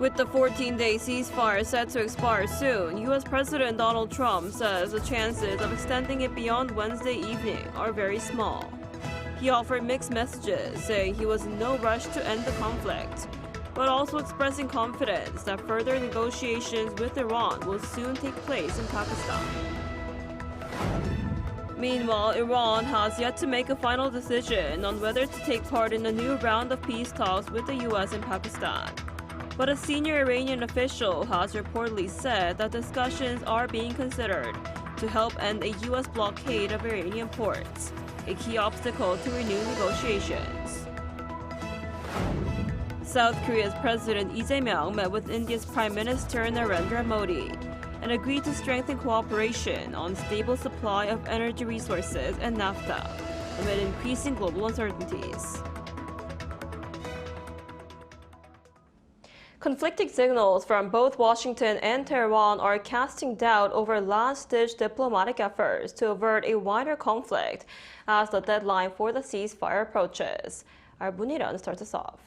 With the 14-day ceasefire set to expire soon, U.S. President Donald Trump says the chances of extending it beyond Wednesday evening are very small. He offered mixed messages, saying he was in no rush to end the conflict, but also expressing confidence that further negotiations with Iran will soon take place in Pakistan. Meanwhile, Iran has yet to make a final decision on whether to take part in a new round of peace talks with the U.S. and Pakistan. But a senior Iranian official has reportedly said that discussions are being considered to help end a U.S. blockade of Iranian ports, a key obstacle to renewed negotiations. South Korea's President Lee Jae-myung met with India's Prime Minister Narendra Modi and agreed to strengthen cooperation on stable supply of energy resources and naphtha amid increasing global uncertainties. Conflicting signals from both Washington and Tehran are casting doubt over last-ditch diplomatic efforts to avert a wider conflict as the deadline for the ceasefire approaches. Our Muniran starts us off.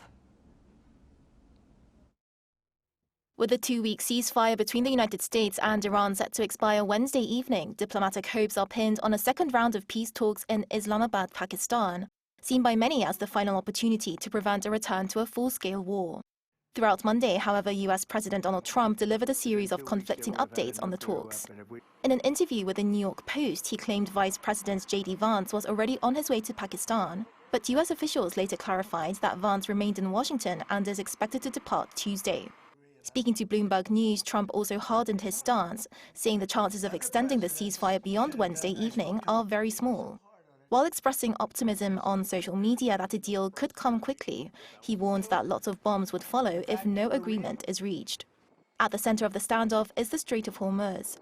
With the two-week ceasefire between the United States and Iran set to expire Wednesday evening, diplomatic hopes are pinned on a second round of peace talks in Islamabad, Pakistan, seen by many as the final opportunity to prevent a return to a full-scale war. Throughout Monday, however, U.S. President Donald Trump delivered a series of conflicting updates on the talks. In an interview with the New York Post, he claimed Vice President J.D. Vance was already on his way to Pakistan, but U.S. officials later clarified that Vance remained in Washington and is expected to depart Tuesday. Speaking to Bloomberg News, Trump also hardened his stance, saying the chances of extending the ceasefire beyond Wednesday evening are very small. While expressing optimism on social media that a deal could come quickly, he warned that lots of bombs would follow if no agreement is reached. At the center of the standoff is the Strait of Hormuz.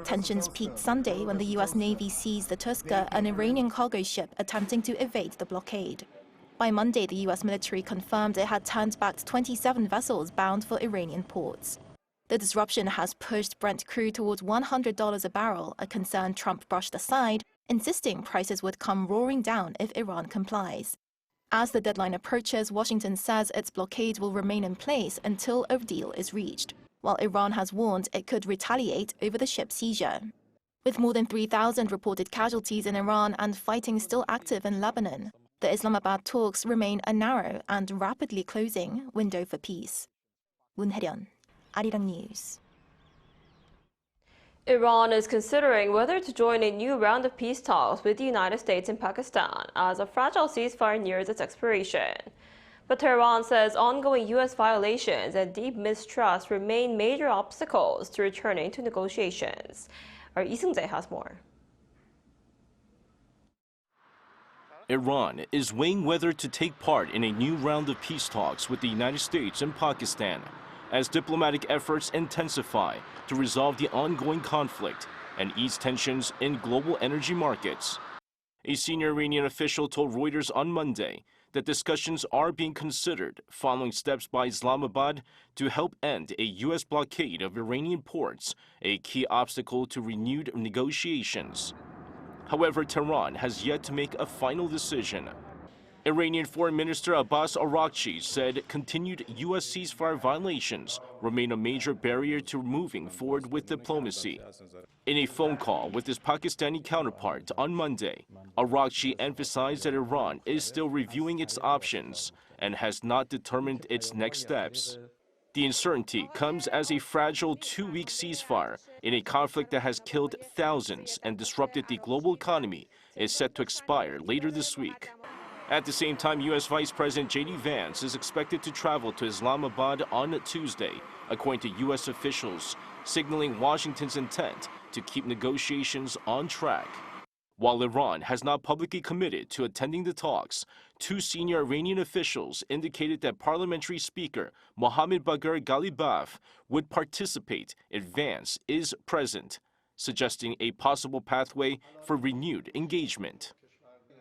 Tensions peaked Sunday when the U.S. Navy seized the Tungsten, an Iranian cargo ship attempting to evade the blockade. By Monday, the U.S. military confirmed it had turned back 27 vessels bound for Iranian ports. The disruption has pushed Brent crude towards $100 a barrel, a concern Trump brushed aside, insisting prices would come roaring down if Iran complies. As the deadline approaches, Washington says its blockade will remain in place until a deal is reached, while Iran has warned it could retaliate over the ship's seizure. With more than 3,000 reported casualties in Iran and fighting still active in Lebanon, the Islamabad talks remain a narrow and rapidly closing window for peace. Woon Hae-ryun, Arirang News. Iran is considering whether to join a new round of peace talks with the United States and Pakistan as a fragile ceasefire nears its expiration. But Tehran says ongoing U.S. violations and deep mistrust remain major obstacles to returning to negotiations. Our Lee Seung-jae has more. Iran is weighing whether to take part in a new round of peace talks with the United States and Pakistan as diplomatic efforts intensify to resolve the ongoing conflict and ease tensions in global energy markets. A senior Iranian official told Reuters on Monday that discussions are being considered following steps by Islamabad to help end a U.S. blockade of Iranian ports, a key obstacle to renewed negotiations. However, Tehran has yet to make a final decision. Iranian Foreign Minister Abbas Araghchi said continued U.S. ceasefire violations remain a major barrier to moving forward with diplomacy. In a phone call with his Pakistani counterpart on Monday, Araghchi emphasized that Iran is still reviewing its options and has not determined its next steps. The uncertainty comes as a fragile two-week ceasefire in a conflict that has killed thousands and disrupted the global economy is set to expire later this week. At the same time, U.S. Vice President J.D. Vance is expected to travel to Islamabad on Tuesday, according to U.S. officials, signaling Washington's intent to keep negotiations on track. While Iran has not publicly committed to attending the talks, two senior Iranian officials indicated that Parliamentary Speaker Mohammad Bagher Ghalibaf would participate if Vance is present, suggesting a possible pathway for renewed engagement.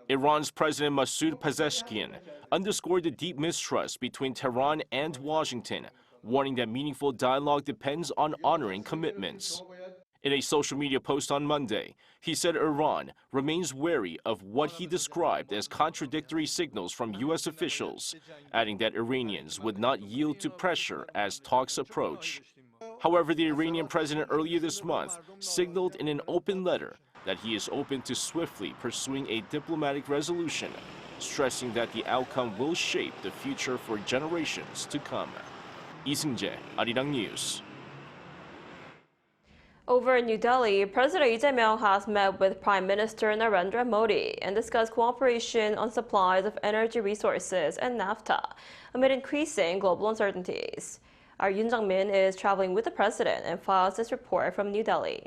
Iran's President Masoud Pezeshkian underscored the deep mistrust between Tehran and Washington, warning that meaningful dialogue depends on honoring commitments. In a social media post on Monday, he said Iran remains wary of what he described as contradictory signals from U.S. officials, adding that Iranians would not yield to pressure as talks approach. However, the Iranian president earlier this month signaled in an open letter that he is open to swiftly pursuing a diplomatic resolution, stressing that the outcome will shape the future for generations to come. Lee Seung-jae, Arirang News. Over in New Delhi, President Lee Jae-myung has met with Prime Minister Narendra Modi and discussed cooperation on supplies of energy resources and naphtha amid increasing global uncertainties. Our Yoon Jung-min is traveling with the president and files this report from New Delhi.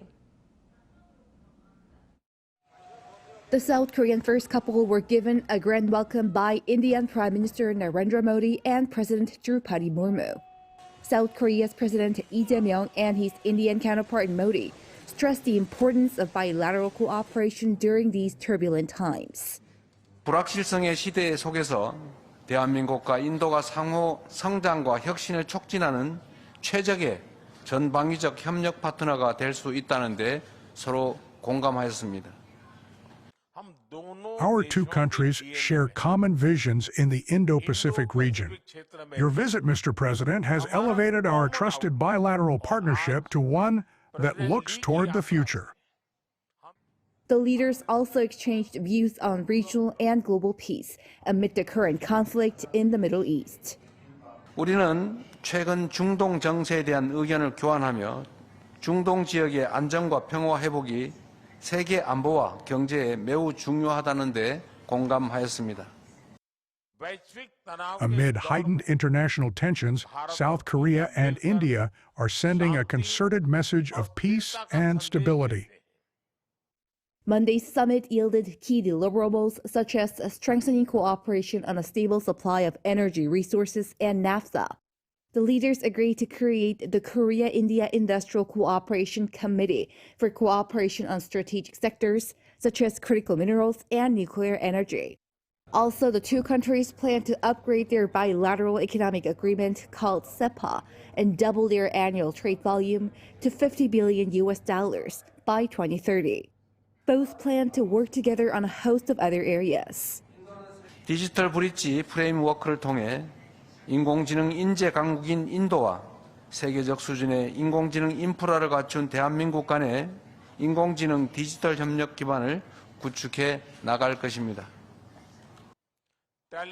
The South Korean first couple were given a grand welcome by Indian Prime Minister Narendra Modi and President Draupadi Murmu. South Korea's President Lee Jae-myung and his Indian counterpart Modi stressed the importance of bilateral cooperation during these turbulent times. 불확실성의 시대 속에서 대한민국과 인도가 상호 성장과 혁신을 촉진하는 최적의 전방위적 협력 파트너가 될 수 있다는 데 서로 공감하였습니다. Our two countries share common visions in the Indo-Pacific region. Your visit, Mr. President, has elevated our trusted bilateral partnership to one that looks toward the future. The leaders also exchanged views on regional and global peace amid the current conflict in the Middle East. 우리는 최근 중동 정세에 대한 의견을 교환하며 중동 지역의 안정과 평화 회복이 세계 안보와 경제에 매우 중요하다는 데 공감하였습니다. Amid heightened international tensions, South Korea and India are sending a concerted message of peace and stability. Monday's summit yielded key deliverables such as strengthening cooperation on a stable supply of energy resources and naphtha. The leaders agreed to create the Korea-India Industrial Cooperation Committee for cooperation on strategic sectors such as critical minerals and nuclear energy. Also, the two countries plan to upgrade their bilateral economic agreement called CEPA and double their annual trade volume to $50 billion by 2030. Both plan to work together on a host of other areas. 디지털 브릿지 프레임워크를 통해 인공지능 인재 강국인 인도와 세계적 수준의 인공지능 인프라를 갖춘 대한민국 간의 인공지능 디지털 협력 기반을 구축해 나갈 것입니다.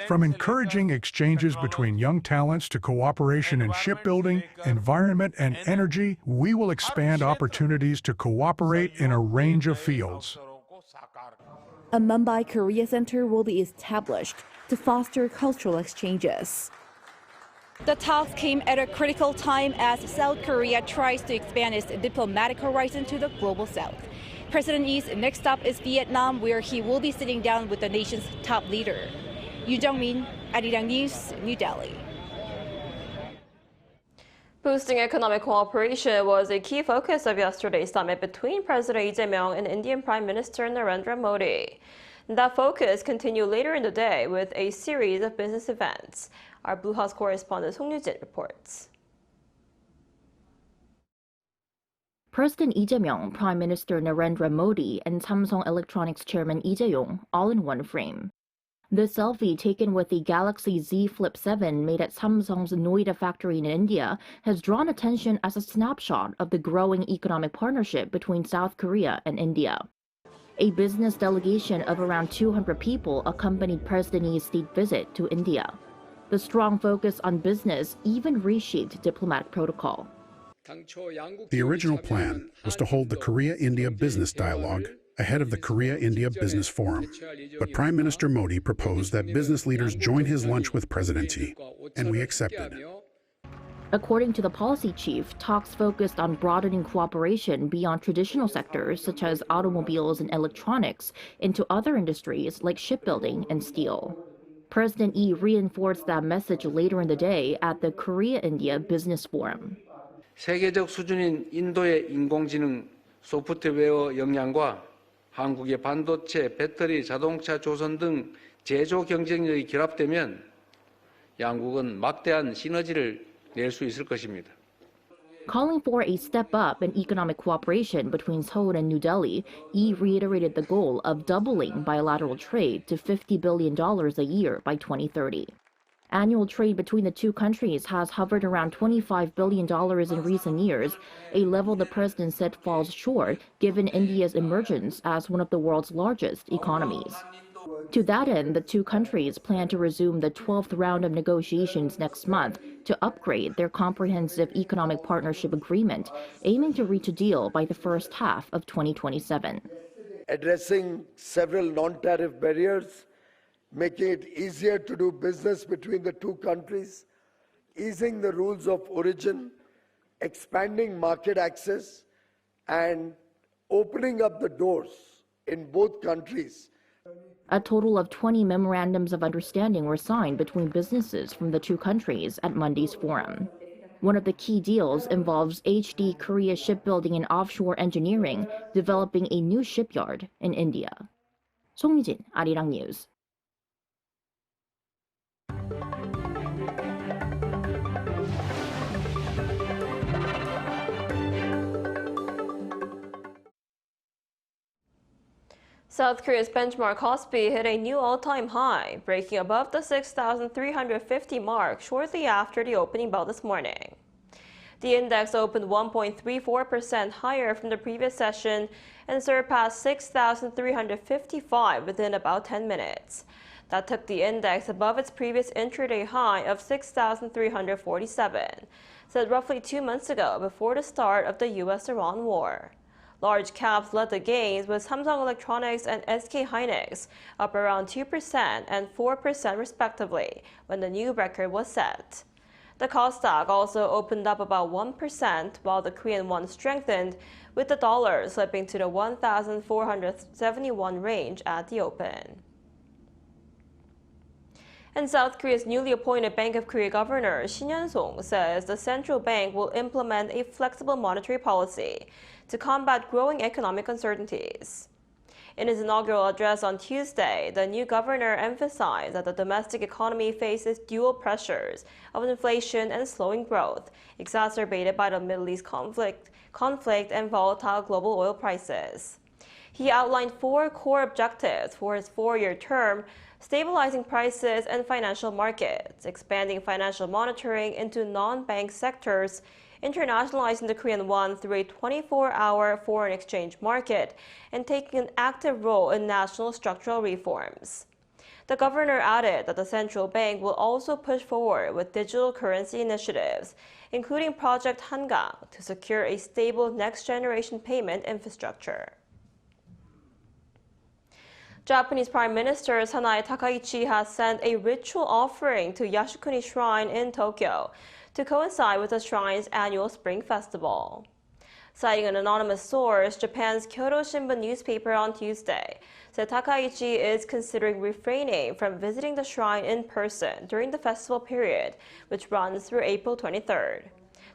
From encouraging exchanges between young talents to cooperation in shipbuilding, environment, and energy, we will expand opportunities to cooperate in a range of fields. A Mumbai Korea Center will be established to foster cultural exchanges. The talks came at a critical time as South Korea tries to expand its diplomatic horizon to the global south. President Lee's next stop is Vietnam, where he will be sitting down with the nation's top leader. Yoon Jung-min, Arirang News, New Delhi. Boosting economic cooperation was a key focus of yesterday's summit between President Lee Jae-myung and Indian Prime Minister Narendra Modi. That focus continued later in the day with a series of business events. Our Blue House correspondent Song Yu-jin reports. President Lee Jae-myung, Prime Minister Narendra Modi, and Samsung Electronics Chairman Lee Jae-yong all in one frame. The selfie taken with the Galaxy Z Flip 7 made at Samsung's Noida factory in India has drawn attention as a snapshot of the growing economic partnership between South Korea and India. A business delegation of around 200 people accompanied President Lee's state visit to India. The strong focus on business even reshaped diplomatic protocol. The original plan was to hold the Korea-India Business Dialogue ahead of the Korea-India Business Forum. But Prime Minister Modi proposed that business leaders join his lunch with President Xi, and we accepted. According to the policy chief, talks focused on broadening cooperation beyond traditional sectors such as automobiles and electronics into other industries like shipbuilding and steel. President Lee reinforced that message later in the day at the Korea-India Business Forum. 세계적 수준인 인도의 인공지능 소프트웨어 역량과 한국의 반도체, 배터리, 자동차 조선 등 제조 경쟁력이 결합되면 양국은 막대한 시너지를 낼 수 있을 것입니다. Calling for a step up in economic cooperation between Seoul and New Delhi, Yi reiterated the goal of doubling bilateral trade to $50 billion a year by 2030. Annual trade between the two countries has hovered around $25 billion in recent years, a level the president said falls short given India's emergence as one of the world's largest economies. To that end, the two countries plan to resume the 12th round of negotiations next month to upgrade their comprehensive economic partnership agreement, aiming to reach a deal by the first half of 2027. Addressing several non-tariff barriers, making it easier to do business between the two countries, easing the rules of origin, expanding market access, and opening up the doors in both countries. A total of 20 memorandums of understanding were signed between businesses from the two countries at Monday's forum. One of the key deals involves HD Korea Shipbuilding and Offshore Engineering developing a new shipyard in India. 송유진, Arirang News. South Korea's benchmark KOSPI hit a new all-time high, breaking above the 6,350 mark shortly after the opening bell this morning. The index opened 1.34% higher from the previous session and surpassed 6,355 within about 10 minutes. That took the index above its previous intraday high of 6,347, set roughly 2 months ago before the start of the U.S.-Iran war. Large caps led the gains, with Samsung Electronics and SK hynix up around 2% and 4% respectively when the new record was set. The Kosdaq also opened up about 1%, while the Korean won strengthened, with the dollar slipping to the 1,471 range at the open. And South Korea's newly appointed Bank of Korea Governor Shin Yeon-song says the central bank will implement a flexible monetary policy to combat growing economic uncertainties. In his inaugural address on Tuesday, the new governor emphasized that the domestic economy faces dual pressures of inflation and slowing growth, exacerbated by the Middle East conflict and volatile global oil prices. He outlined 4 core objectives for his 4-year term: stabilizing prices and financial markets, expanding financial monitoring into non-bank sectors, internationalizing the Korean won through a 24-hour foreign exchange market, and taking an active role in national structural reforms. The governor added that the central bank will also push forward with digital currency initiatives, including Project Hangang, to secure a stable next-generation payment infrastructure. Japanese Prime Minister Takaichi has sent a ritual offering to Yasukuni Shrine in Tokyo to coincide with the shrine's annual Spring Festival. Citing an anonymous source, Japan's Kyodo Shimbun newspaper on Tuesday said Takaichi is considering refraining from visiting the shrine in person during the festival period, which runs through April 23rd.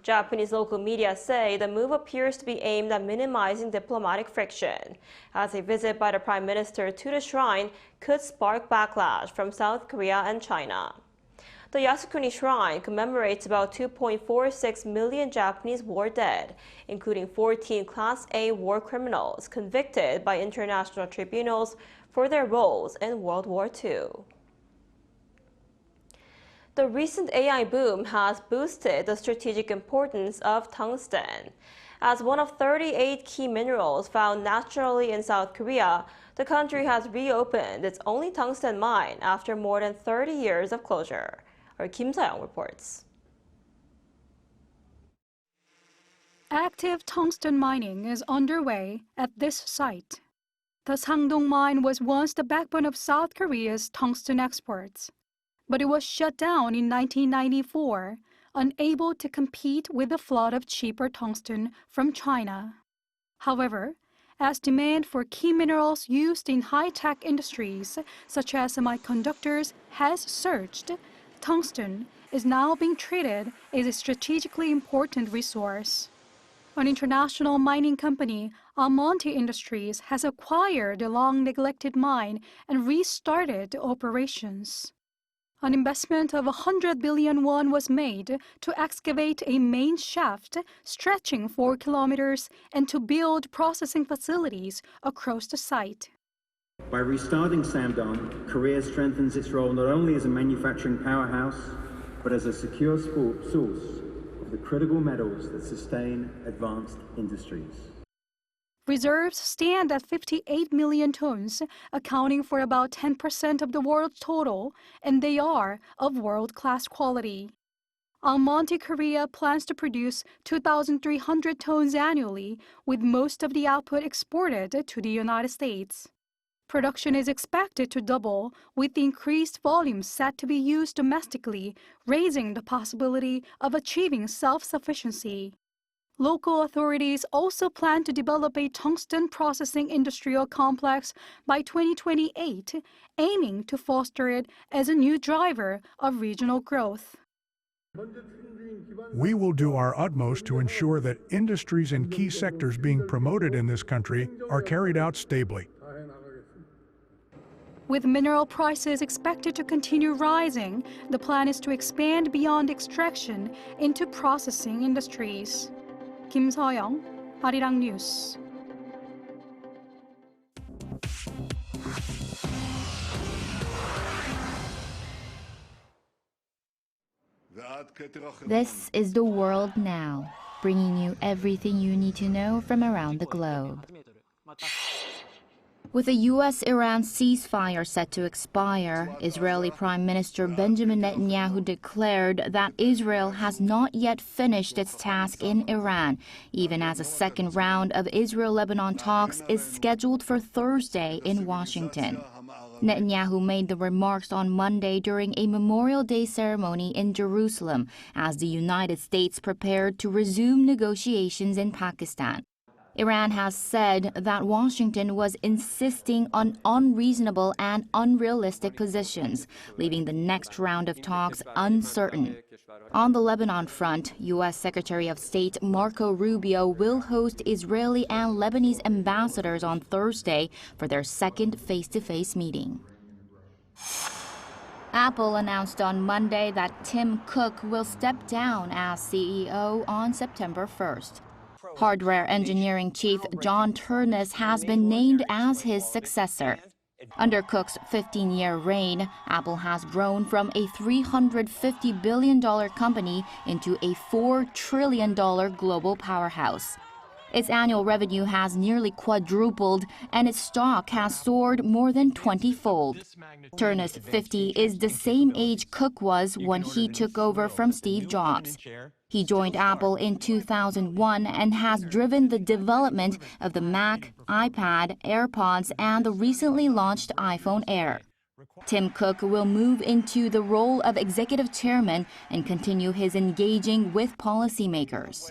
Japanese local media say the move appears to be aimed at minimizing diplomatic friction, as a visit by the Prime Minister to the shrine could spark backlash from South Korea and China. The Yasukuni Shrine commemorates about 2.46 million Japanese war dead, including 14 Class A war criminals convicted by international tribunals for their roles in World War II. The recent AI boom has boosted the strategic importance of tungsten. As one of 38 key minerals found naturally in South Korea, the country has reopened its only tungsten mine after more than 30 years of closure. Our Kim Sa-young reports. Active tungsten mining is underway at this site. The Sangdong mine was once the backbone of South Korea's tungsten exports, but it was shut down in 1994, unable to compete with the flood of cheaper tungsten from China. However, as demand for key minerals used in high-tech industries, such as semiconductors, has surged, tungsten is now being treated as a strategically important resource. An international mining company, Almonte Industries, has acquired the long-neglected mine and restarted operations. An investment of 100 billion won was made to excavate a main shaft stretching 4 kilometers and to build processing facilities across the site. By restarting Samdong, Korea strengthens its role not only as a manufacturing powerhouse, but as a secure source of the critical metals that sustain advanced industries. Reserves stand at 58 million tons, accounting for about 10% of the world's total, and they are of world-class quality. Almonte Korea plans to produce 2,300 tons annually, with most of the output exported to the United States. Production is expected to double, with the increased volume set to be used domestically, raising the possibility of achieving self-sufficiency. Local authorities also plan to develop a tungsten processing industrial complex by 2028, aiming to foster it as a new driver of regional growth. We will do our utmost to ensure that industries in key sectors being promoted in this country are carried out stably. With mineral prices expected to continue rising, the plan is to expand beyond extraction into processing industries. Kim Seoyoung, Arirang News. This is The World Now, bringing you everything you need to know from around the globe. With the U.S.-Iran ceasefire set to expire, Israeli Prime Minister Benjamin Netanyahu declared that Israel has not yet finished its task in Iran, even as a second round of Israel-Lebanon talks is scheduled for Thursday in Washington. Netanyahu made the remarks on Monday during a Memorial Day ceremony in Jerusalem as the United States prepared to resume negotiations in Pakistan. Iran has said that Washington was insisting on unreasonable and unrealistic positions, leaving the next round of talks uncertain. On the Lebanon front, U.S. Secretary of State Marco Rubio will host Israeli and Lebanese ambassadors on Thursday for their second face-to-face meeting. Apple announced on Monday that Tim Cook will step down as CEO on September 1st. Hardware engineering chief John Turnus has been named as his successor. Under Cook's 15-year reign, Apple has grown from a $350 billion company into a $4 trillion global powerhouse. Its annual revenue has nearly quadrupled, and its stock has soared more than 20-fold. Turnus, 50, is the same age Cook was when he took over from Steve Jobs. He joined Apple in 2001 and has driven the development of the Mac, iPad, AirPods, and the recently launched iPhone Air. Tim Cook will move into the role of executive chairman and continue his engaging with policymakers.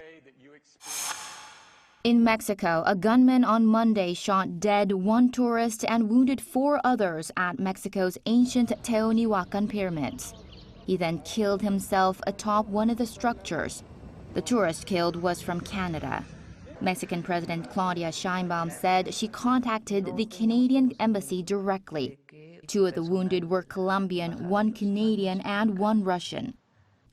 In Mexico, a gunman on Monday shot dead one tourist and wounded 4 others at Mexico's ancient Teotihuacan pyramids. He then killed himself atop one of the structures. The tourist killed was from Canada. Mexican President Claudia Sheinbaum said she contacted the Canadian embassy directly. 2 of the wounded were Colombian, 1 Canadian, and 1 Russian.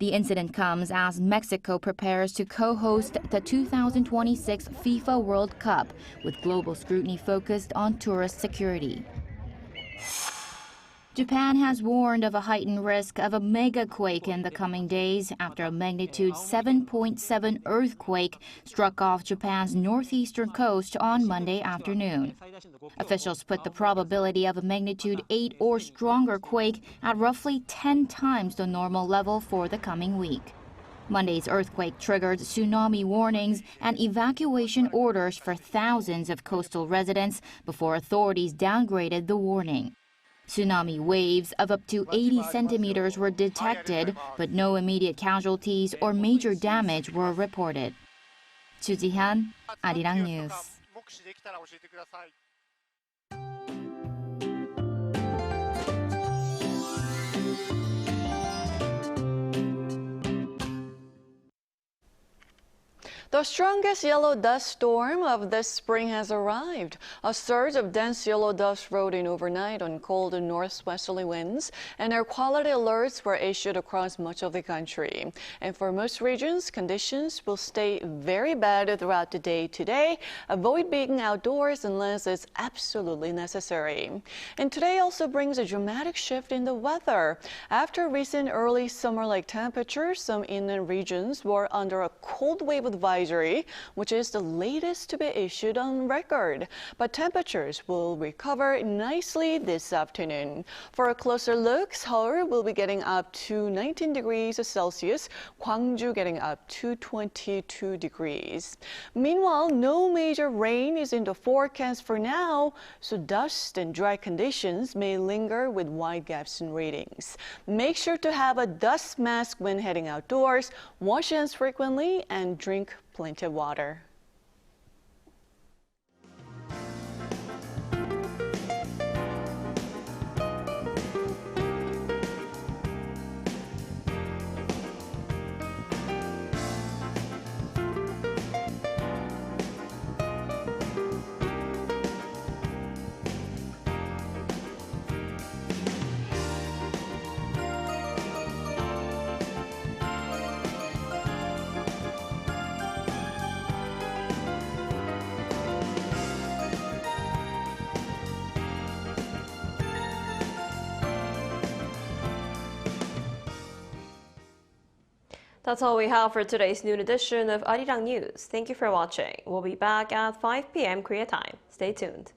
The incident comes as Mexico prepares to co-host the 2026 FIFA World Cup, with global scrutiny focused on tourist security. Japan has warned of a heightened risk of a mega quake in the coming days after a magnitude 7.7 earthquake struck off Japan's northeastern coast on Monday afternoon. Officials put the probability of a magnitude 8 or stronger quake at roughly 10 times the normal level for the coming week. Monday's earthquake triggered tsunami warnings and evacuation orders for thousands of coastal residents before authorities downgraded the warning. Tsunami waves of up to 80 centimeters were detected, but no immediate casualties or major damage were reported. Chu Ji-hyun, Arirang News. The strongest yellow dust storm of this spring has arrived. A surge of dense yellow dust rolled in overnight on cold northwesterly winds, and air quality alerts were issued across much of the country. And for most regions, conditions will stay very bad throughout the day today. Avoid being outdoors unless it's absolutely necessary. And today also brings a dramatic shift in the weather. After recent early summer-like temperatures, some inland regions were under a cold wave advisory, which is the latest to be issued on record. But temperatures will recover nicely this afternoon. For a closer look, Seoul will be getting up to 19 degrees Celsius, Gwangju getting up to 22 degrees. Meanwhile, no major rain is in the forecast for now, so dust and dry conditions may linger with wide gaps in readings. Make sure to have a dust mask when heading outdoors, wash hands frequently, and drink plenty of water. That's all we have for today's noon edition of Arirang News. Thank you for watching. We'll be back at 5 p.m. Korea time. Stay tuned.